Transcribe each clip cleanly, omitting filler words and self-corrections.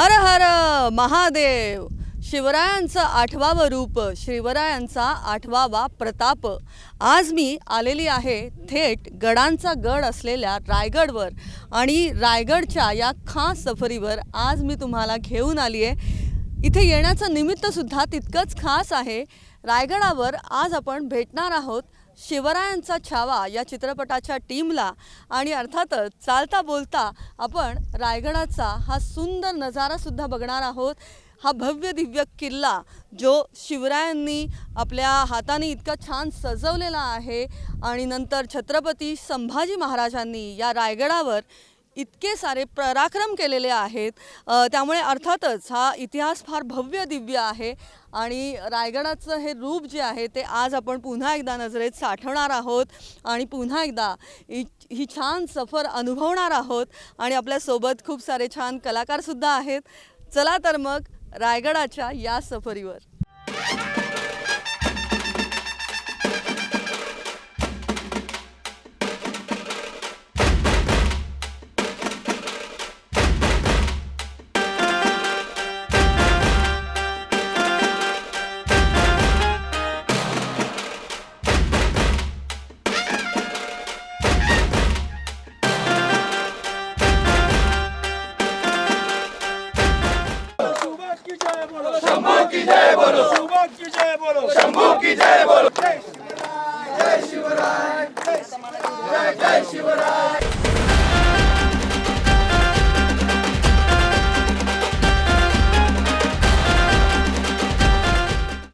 हर हर महादेव. शिवरायांचं 8वावं रूप, शिवरायांचा 8वावा प्रताप. आज मी आलेली आहे थेट गडांचा गड असलेल्या रायगडवर आणि रायगडच्या या खास सफरीवर आज मी तुम्हाला घेऊन आली आहे. इथे येण्याचं निमित्तसुद्धा तितकंच खास आहे. रायगडावर आज आपण भेटणार आहोत शिवरायांचा छावा या चित्रपटाच्या टीमला आणि अर्थातच चालता बोलता आपण रायगडाचा हा सुंदर नजारासुद्धा बघणार आहोत. हा भव्य दिव्य किल्ला जो शिवरायांनी आपल्या हाताने इतका छान सजवलेला आहे आणि नंतर छत्रपती संभाजी महाराजांनी या रायगडावर इतके सारे पराक्रम केलेले आहेत. त्यामुळे अर्थातच हा इतिहास फार भव्य दिव्य आहे आणि रायगडाचं हे रूप जे आहे ते आज आपण पुन्हा एकदा नजरेत साठवणार आहोत आणि पुन्हा एकदा ही छान सफर अनुभवणार आहोत. आणि आपल्यासोबत खूप सारे छान कलाकारसुद्धा आहेत. चला तर मग रायगडाच्या या सफरीवर. शंभू की जय बोलो, शंभू की जय बोलो, शंभू की जय बोलो. जय शिवराय, जय जय शिवराय.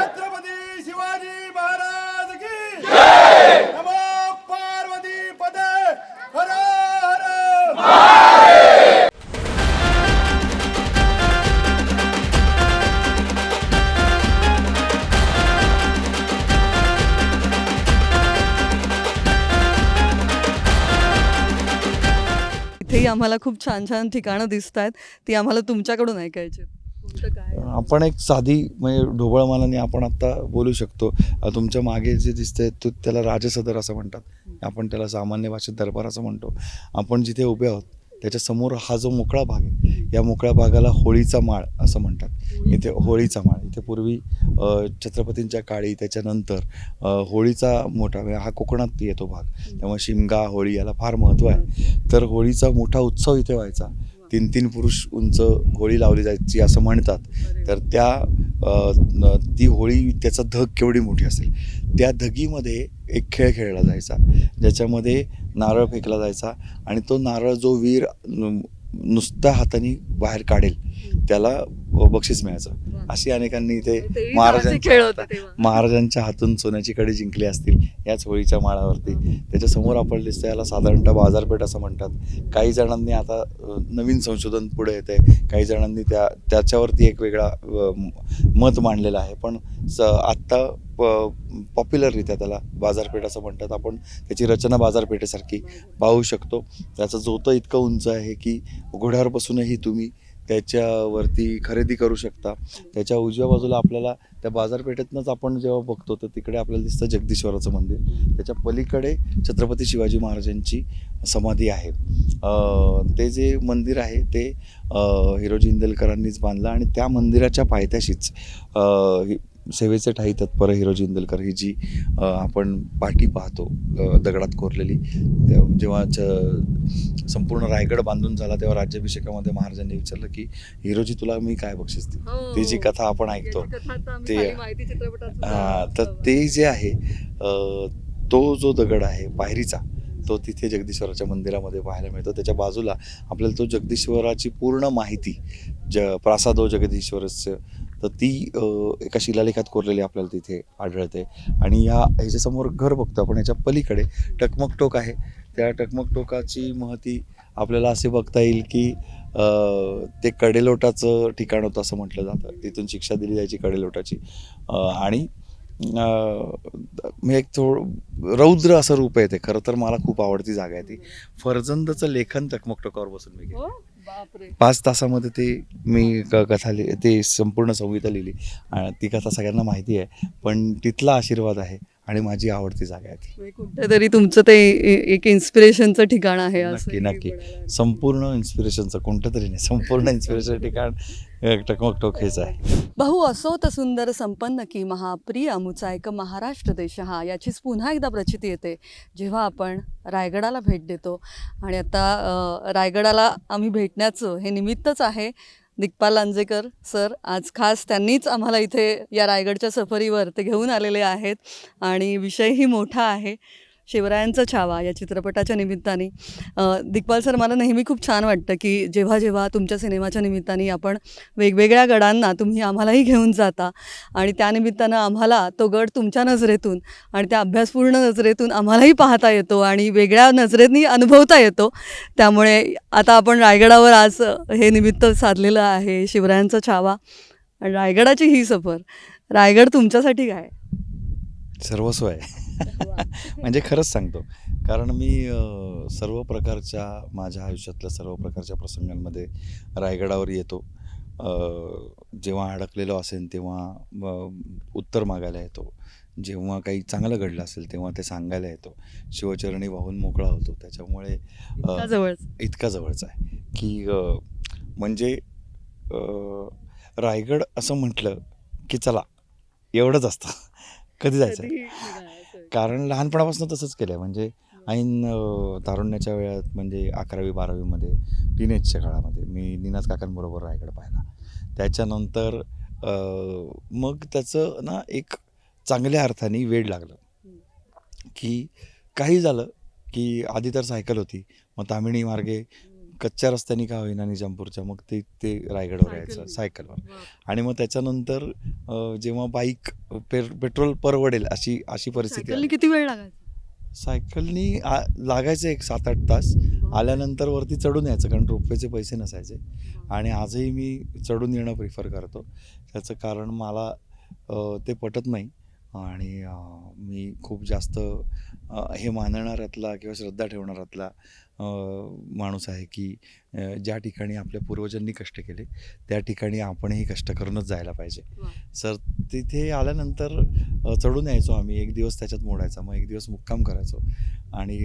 छत्रपती शिवाजी महाराज की जय. नमो पार्वती पदे हर हर महादेव. इथेही आम्हाला खूप छान छान ठिकाणं दिसत आहेत. ती आम्हाला तुमच्याकडून ऐकायची आहेत. कोणतं काय? आपण एक साधी म्हणजे ढोबळमानाने आपण आत्ता बोलू शकतो. तुमच्या मागे जे दिसतंय त्याला राजसदर असं म्हणतात. आपण त्याला सामान्य भाषेत दरबार असं म्हणतो. आपण जिथे उभे आहोत त्याच्या समोर हा जो मोकळा भाग आहे, या मोकळ्या भागाला होळीचा माळ असं म्हणतात. इथे होळीचा माळ इथे पूर्वी छत्रपतींच्या काळी त्याच्यानंतर होळीचा मोठा हा कोकणात येतो भाग, त्यामुळे शिमगा होळी याला फार महत्त्व आहे. तर होळीचा मोठा उत्सव इथे व्हायचा. 3-3 पुरुष उंच होळी लावली जायची असं म्हणतात. तर ती होळी त्याचा धग केवढी मोठी असेल, त्या धगीमध्ये एक खेळ खेळला जायचा ज्याच्यामध्ये नारळ फेकला जायचा आणि तो नारळ जो वीर नुसत्या हाताने बाहेर काढेल त्याला बक्षीस मिळायचं. अशी अनेकांनी ते महाराजांच्या हातून सोन्याची कडी जिंकली असतील याच होळीच्या माळावरती. त्याच्यासमोर आपण दिसतं याला साधारणतः बाजारपेठ असं म्हणतात. काही जणांनी आता नवीन संशोधन पुढे येते, काही जणांनी त्याच्यावरती एक वेगळा मत मांडलेलं आहे. पण आत्ता पॉप्युलररित्या त्याला बाजारपेठ असं म्हणतात. आपण त्याची रचना बाजारपेठेसारखी पाहू शकतो. त्याचं झोतं इतकं उंच आहे की घोड्यावर बसूनही तुम्ही त्याच्यावरती खरेदी करू शकता. त्याच्या उजव्या बाजूला आपल्याला त्या बाजारपेठेतनंच आपण जेव्हा बघतो तर तिकडे आपल्याला दिसतं जगदीश्वराचं मंदिर. त्याच्या पलीकडे छत्रपती शिवाजी महाराजांची समाधी आहे. ते जे मंदिर आहे ते हिरोजी इंदलकरांनीच बांधलं आणि त्या मंदिराच्या पायथ्याशीच सेवेचे ठाई तत्पर हिरोजी इंदलकर ही जी आपण पाठी पाहतो दगडात कोरलेली, जेव्हा संपूर्ण रायगड बांधून झाला तेव्हा राज्याभिषेकामध्ये महाराजांनी विचारलं की हिरोजी तुला मी काय बक्षीस देऊ. ती जी कथा आपण ऐकतो ते तर ते जे आहे तो जो दगड आहे पायरीचा तो तिथे जगदीश्वराच्या मंदिरामध्ये पाहायला मिळतो. त्याच्या बाजूला आपल्याला तो जगदीश्वराची पूर्ण माहिती प्रासादो जगदीश्वरस्य तर ती एका शिलालेखात कोरलेली आपल्याला तिथे आढळते. आणि ह्याच्यासमोर घर बघतो आपण, ह्याच्या पलीकडे टकमक टोक आहे. त्या टकमक टोकाची महती आपल्याला असे बघता येईल की ते कडेलोटाचं ठिकाण होतं असं म्हटलं जातं. तिथून शिक्षा दिली जायची कडेलोटाची. आणि मी एक रौद्र असं रूप आहे ते. खरं तर मला खूप आवडती जागा आहे ती. फर्जंदचं लेखन टकमक टोकावर बसून मी केलं. 5 तासामध्ये ते मी कथा ते संपूर्ण संहिता लिहिली. ती कथा सगळ्यांना माहिती आहे, पण तिथला आशीर्वाद आहे आणि माझी आवडती जागा आहे ती. म्हणजे कुठेतरी तुमचं ते एक इन्स्पिरेशनचं ठिकाण आहे असं नक्की नक्की संपूर्ण इन्स्पिरेशनचं कोणतं तरी नाही, संपूर्ण इन्स्पिरेशन ठिकाण टकमक टोक हेच आहे. बहु असोत सुंदर संपन्न की महाप्रिय अमुचा एक महाराष्ट्र देश हा याचीच पुन्हा एकदा प्रचिती येते जेव्हा आपण रायगडाला भेट देतो. आणि आता रायगडाला आम्ही भेटण्याचं हे निमित्तच आहे. दिग्पाल लांजेकर सर आज खास त्यांनीच आम्हाला इथे या रायगडच्या सफरीवर ते घेऊन आलेले आहेत आणि विषयही मोठा आहे, शिवरायांचा छावा या चित्रपटाच्या निमित्ताने. दिग्पाल सर, मला नेहमी खूप छान वाटतं की जेव्हा जेव्हा तुमच्या सिनेमाच्या निमित्ताने आपण वेगवेगळ्या गडांना तुम्ही आम्हालाही घेऊन जाता आणि त्यानिमित्तानं आम्हाला तो गड तुमच्या नजरेतून आणि त्या अभ्यासपूर्ण नजरेतून आम्हालाही पाहता येतो आणि वेगळ्या नजरेने अनुभवता येतो. त्यामुळे आता आपण रायगडावर आज हे निमित्त साधलेलं आहे, शिवरायांचा छावा आणि रायगडाची ही सफर. रायगड तुमच्यासाठी काय? सर्वस्व आहे. म्हणजे खरंच सांगतो, कारण मी सर्व प्रकारच्या माझ्या आयुष्यातल्या सर्व प्रकारच्या प्रसंगांमध्ये रायगडावर येतो. जेव्हा अडकलेलो असेल तेव्हा उत्तर मागायला येतो, जेव्हा काही चांगलं घडलं असेल तेव्हा ते सांगायला येतो, शिवचरणी वाहून मोकळा होतो. त्याच्यामुळे इतका जवळचा आहे की म्हणजे रायगड असं म्हटलं की चला एवढंच असतं, कधी जायचं आहे. कारण लहानपणापासून तसंच केलं आहे. म्हणजे ऐन तारुण्याच्या वेळात म्हणजे 11वी-12वीमध्ये टीनेजच्या काळामध्ये मी निनाद काकांबरोबर रायगड पाहिला. त्याच्यानंतर मग त्याचं ना एक चांगल्या अर्थाने वेड लागलं की काही झालं की आधी तर सायकल होती, मग तामिणी मार्गे कच्च्या रस्त्याने का होईना निजामपूरच्या, मग ते रायगडवर यायचं सायकलवर. आणि मग त्याच्यानंतर जेव्हा बाईक पेट्रोल परवडेल अशी परिस्थिती आली. किती वेळ लागायचा? सायकलनी लागायचं 1-7-8 तास. आल्यानंतर वरती चढून यायचं, कारण रोपवेचे पैसे नसायचे. आणि आजही मी चढून येणं प्रिफर करतो. त्याचं कारण मला ते पटत नाही आणि मी खूप जास्त हे मानणाऱ्यातला किंवा श्रद्धा ठेवणाऱ्यातला माणूस आहे की ज्या ठिकाणी आपल्या पूर्वजांनी कष्ट केले त्या ठिकाणी आपणही कष्ट करूनच जायला पाहिजे. सर तिथे आल्यानंतर चढून यायचो आम्ही, एक दिवस त्याच्यात मोडायचा, मग एक दिवस मुक्काम करायचो आणि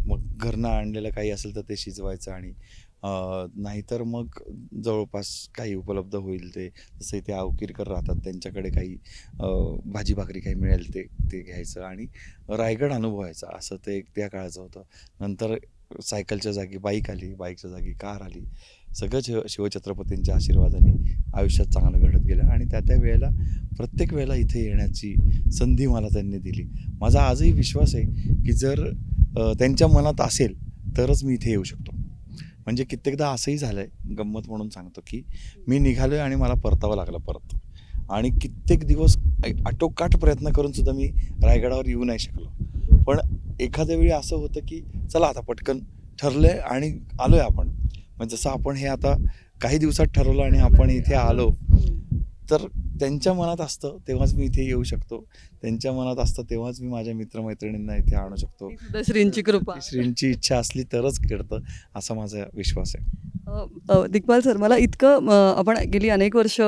मग घरनं आणलेलं काही असेल तर ते शिजवायचं आणि नाहीतर मग जवळपास काही उपलब्ध होईल ते, जसं इथे अवकिरकर राहतात त्यांच्याकडे काही भाजी भाकरी काही मिळेल ते घ्यायचं आणि रायगड अनुभवायचा. असं ते त्या काळाचं होतं. नंतर सायकलच्या जागी बाईक आली, बाईकच्या जागी कार आली. सगळं शिवछत्रपतींच्या आशीर्वादाने आयुष्यात चांगलं घडत गेलं आणि त्या वेळेला प्रत्येक वेळेला इथे येण्याची संधी मला त्यांनी दिली. माझा आजही विश्वास आहे की जर त्यांच्या मनात असेल तरच मी इथे येऊ शकतो. म्हणजे कित्येकदा असंही झालं आहे, गंमत म्हणून सांगतो, की मी निघालो आहे आणि मला परतावं लागलं परत. आणि कित्येक दिवस आटोकाट प्रयत्न करूनसुद्धा मी रायगडावर येऊ नाही शकलो. पण एखाद्या वेळी असं होतं की चला आता पटकन ठरलं आहे आणि आलो आहे आपण. म्हणजे जसं आपण हे आता काही दिवसात ठरवलं आणि आपण इथे आलो, तर त्यांच्या मनात असतं तेव्हाच मी इथे येऊ शकतो. त्यांच्या मनात असतं तेव्हाच मी माझ्या मित्रमैत्रिणींना इथे आणू शकतो. श्रींची कृपा, श्रींची इच्छा असली तरच घडतं असा माझा विश्वास आहे. दिग्पाल सर, मला इतकं आपण गेली अनेक वर्ष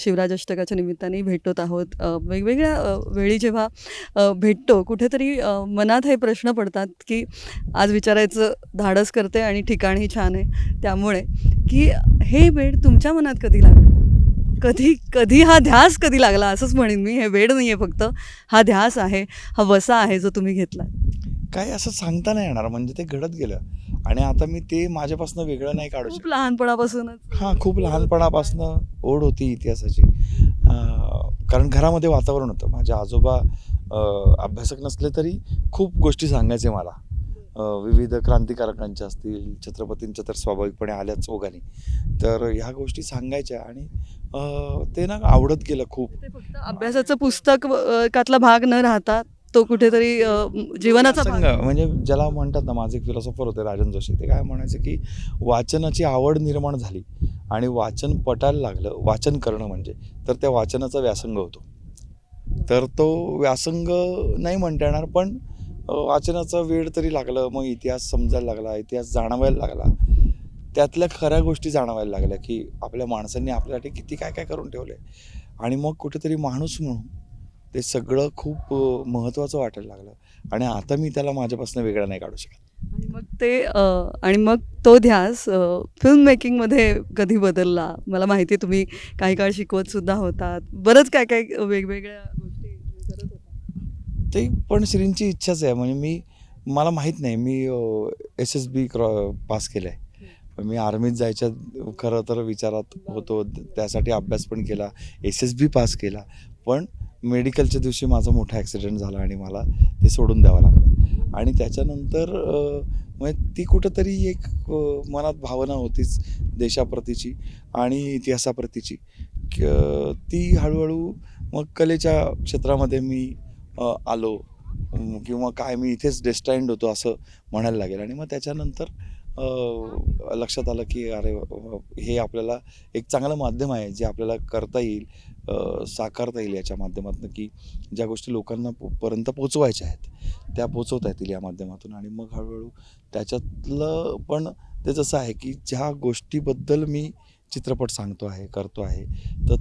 शिवराज अष्टकाच्या निमित्ताने भेटत आहोत. वेगवेगळ्या वेळी जेव्हा भेटतो कुठेतरी मनात हे प्रश्न पडतात की आज विचारायचं धाडस करते आणि ठिकाणही छान आहे, त्यामुळे की हे वेड तुमच्या मनात कधी लागलं? कधी हा ध्यास कधी लागला असंच म्हणेन मी. हे वेड नाही आहे फक्त, हा ध्यास आहे, हा वसा आहे जो तुम्ही घेतला. काय असं सांगता नाही येणार, म्हणजे ते घडत गेलं आणि आता मी ते माझ्यापासून वेगळं नाही काढू शकत. खूप लहानपणापासूनच खूप लहानपणापासून ओढ होती इतिहासाची. कारण घरामध्ये वातावरण होतं. माझे आजोबा अभ्यासक नसले तरी खूप गोष्टी सांगायचे मला. विविध क्रांतिकारकांच्या असतील, छत्रपतींच्या तर स्वाभाविकपणे आल्याच ओघाने, तर ह्या गोष्टी सांगायच्या आणि ते ना आवडत गेलं खूप. ते फक्त अभ्यासाचं पुस्तकातला भाग न राहता तो कुठेतरी जीवनाचा भाग. म्हणजे ज्याला म्हणतात ना, माझे एक फिलॉसॉफर होते राजन जोशी, ते काय म्हणायचे की वाचनाची आवड निर्माण झाली आणि वाचन पटायला लागलं, वाचन करणं म्हणजे, तर त्या वाचनाचा व्यासंग होतो. तर तो व्यासंग नाही म्हणता येणार, पण वाचनाचा वेळ तरी लागलं. मग इतिहास समजायला लागला, इतिहास जाणवायला लागला, त्यातल्या खऱ्या गोष्टी जाणवायला लागल्या की आपल्या माणसांनी आपल्यासाठी किती काय काय करून ठेवलं आहे. आणि मग कुठेतरी माणूस म्हणून ते सगळं खूप महत्त्वाचं वाटायला लागलं आणि आता मी त्याला माझ्यापासून वेगळा नाही काढू शकत. आणि मग तो ध्यास फिल्म मेकिंगमध्ये कधी बदलला? मला माहिती आहे तुम्ही काही काळ शिकवत सुद्धा होतात, बरंच काय काय वेगवेगळ्या गोष्टी तुम्ही करत होता. ते पण श्रींची इच्छाच आहे. म्हणजे मला माहीत नाही, मी SSB पास केलं आहे. मी आर्मीत जायच्या खरं तर विचारात होतो, त्यासाठी अभ्यास पण केला, SSB पास केला. पण मेडिकलच्या दिवशी माझा मोठा ॲक्सिडेंट झाला आणि मला ते सोडून द्यावं लागलं. आणि त्याच्यानंतर म्हणजे ती कुठंतरी एक मनात भावना होतीच देशाप्रतीची आणि इतिहासाप्रतीची. ती हळूहळू मग कलेच्या क्षेत्रामध्ये मी आलो किंवा काय मी इथेच डेस्टाईन्ड होतो असं म्हणायला लागेल. आणि मग त्याच्यानंतर लक्षात आलं की अरे हे आपल्याला एक चांगलं माध्यम आहे जे आपल्याला करता येईल, साकारता येईल याच्या माध्यमातून, की ज्या गोष्टी लोकांना पर्यंत पोचवायच्या आहेत त्या पोचवता येतील या माध्यमातून. आणि मग हळूहळू त्याच्यातलं पण ते जसं आहे की ज्या गोष्टीबद्दल मी चित्रपट सांगतो आहे, करतो आहे, तर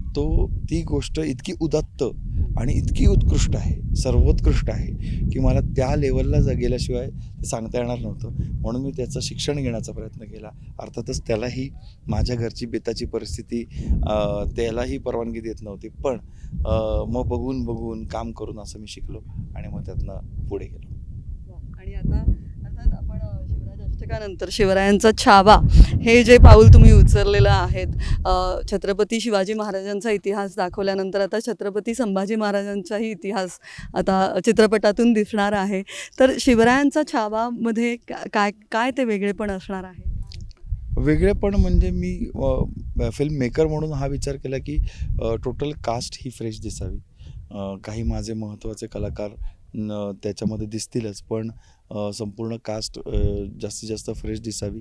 ती गोष्ट इतकी उदात्त आणि इतकी उत्कृष्ट आहे, सर्वोत्कृष्ट आहे की मला त्या लेवलला गेल्याशिवाय ते सांगता येणार नव्हतं. म्हणून मी त्याचं शिक्षण घेण्याचा प्रयत्न केला. अर्थातच त्यालाही माझ्या घरची बेताची परिस्थिती त्यालाही परवानगी देत नव्हती, पण मग बघून काम करून असं मी शिकलो आणि मग त्यातनं पुढे गेलो. आणि आता अर्थात आपण शिवराज अष्टकानंतर शिवरायांचा छावा हे जे पाऊल तुम्ही उचललेलं आहेत, छत्रपती शिवाजी महाराजांचा इतिहास दाखवल्यानंतर आता छत्रपती संभाजी महाराजांचाही इतिहास आता चित्रपटातून दिसणार आहे. तर शिवरायांचा छावामध्ये काय काय ते वेगळेपण असणार आहे? वेगळेपण म्हणजे मी फिल्म मेकर म्हणून हा विचार केला की टोटल कास्ट ही फ्रेश दिसावी. काही माझे महत्त्वाचे कलाकार त्याच्यामध्ये दिसतीलच, पण संपूर्ण कास्ट जास्तीत जास्त फ्रेश दिसावी.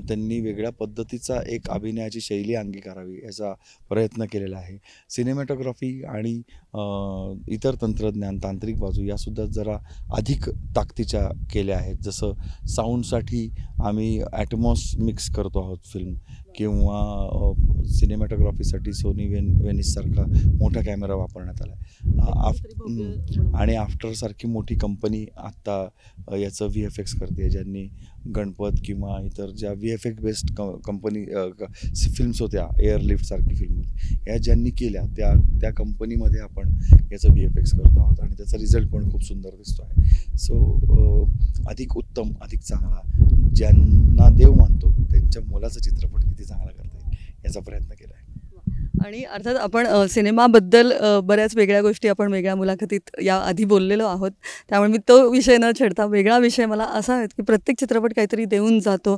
त्यांनी वेगळ्या पद्धतीचा एक अभिनयाची शैली अंगीकारावी याचा प्रयत्न केलेला आहे. सिनेमॅटोग्राफी आणि इतर तंत्रज्ञान, तांत्रिक बाजू यासुद्धा जरा अधिक ताकदीच्या केल्या आहेत. जसं साऊंडसाठी आम्ही ॲटमॉस मिक्स करतो आहोत फिल्म, किंवा सिनेमॅटोग्राफीसाठी सोनी वेनिससारखा मोठा कॅमेरा वापरण्यात आला आहे. आणि आफ्टरसारखी मोठी कंपनी आत्ता याचं VFX करते, ज्यांनी गणपत किंवा इतर ज्या VFX बेस्ड कंपनी फिल्म्स होत्या, एअरलिफ्टसारखी फिल्म होती, या ज्यांनी केल्या त्या कंपनीमध्ये आपण याचं VFX करतो आहोत आणि त्याचा रिझल्ट पण खूप सुंदर दिसतो आहे. सो अधिक उत्तम, अधिक चांगला, ज्यांना देव मानतो त्यांच्या मुलाचा चित्रपट किती चांगला करता येईल याचा प्रयत्न केला आहे. आणि अर्थात आपण सिनेमाबद्दल बऱ्याच वेगळ्या गोष्टी आपण वेगळ्या मुलाखतीत या आधी बोललेलो आहोत, त्यामुळे मी तो विषय न छेडता वेगळा विषय मला असा आहे की प्रत्येक चित्रपट काहीतरी देऊन जातो.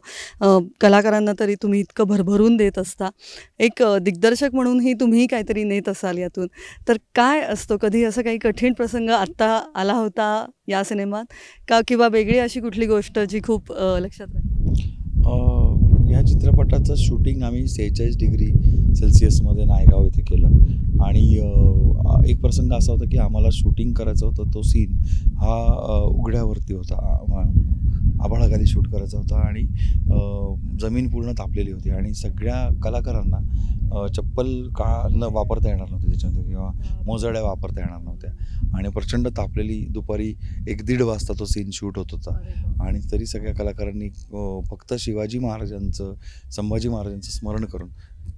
कलाकारांना तरी तुम्ही इतकं भरभरून देत असता, एक दिग्दर्शक म्हणूनही तुम्ही काहीतरी नेत असाल यातून. तर काय असतो, कधी असं काही कठीण प्रसंग आत्ता आला होता या सिनेमात का, किंवा वेगळी अशी कुठली गोष्ट जी खूप लक्षात राहील? ह्या चित्रपटाचं शूटिंग आम्ही 46 डिग्री सेल्सिअसमध्ये नायगाव इथे केलं. आणि एक प्रसंग असा होता की आम्हाला शूटिंग करायचं होतं, तो सीन हा उघड्यावरती होता, आभाळाखाली शूट करायचा होता आणि जमीन पूर्ण तापलेली होती आणि सगळ्या कलाकारांना चप्पल न वापरता येणार नव्हते त्याच्यामध्ये, किंवा मोजड्या वापरता येणार नव्हत्या. आणि प्रचंड तापलेली दुपारी 1-1:30 वाजता तो सीन शूट होत होता. आणि तरी सगळ्या कलाकारांनी फक्त शिवाजी महाराजांचं, संभाजी महाराजांचं स्मरण करून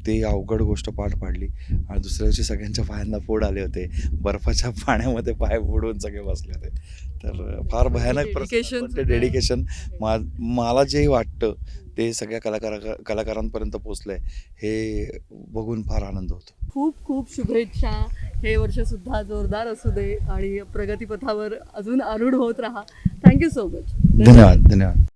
ते अवघड गोष्ट पार पाडली. आणि दुसऱ्या दिवशी सगळ्यांच्या पायांना फोड आले होते, बर्फाच्या पाण्यामध्ये पाय फोडून सगळे बसले होते. तर फार भयानक प्रसंग. ते डेडिकेशन मला जे वाटतं ते सगळ्या कलाकारांपर्यंत पोचलं आहे हे बघून फार आनंद होतो. खूप खूप शुभेच्छा. हे वर्षसुद्धा जोरदार असू दे आणि प्रगतीपथावर अजून आरूढ होत राहा. Thank you so much. धन्यवाद.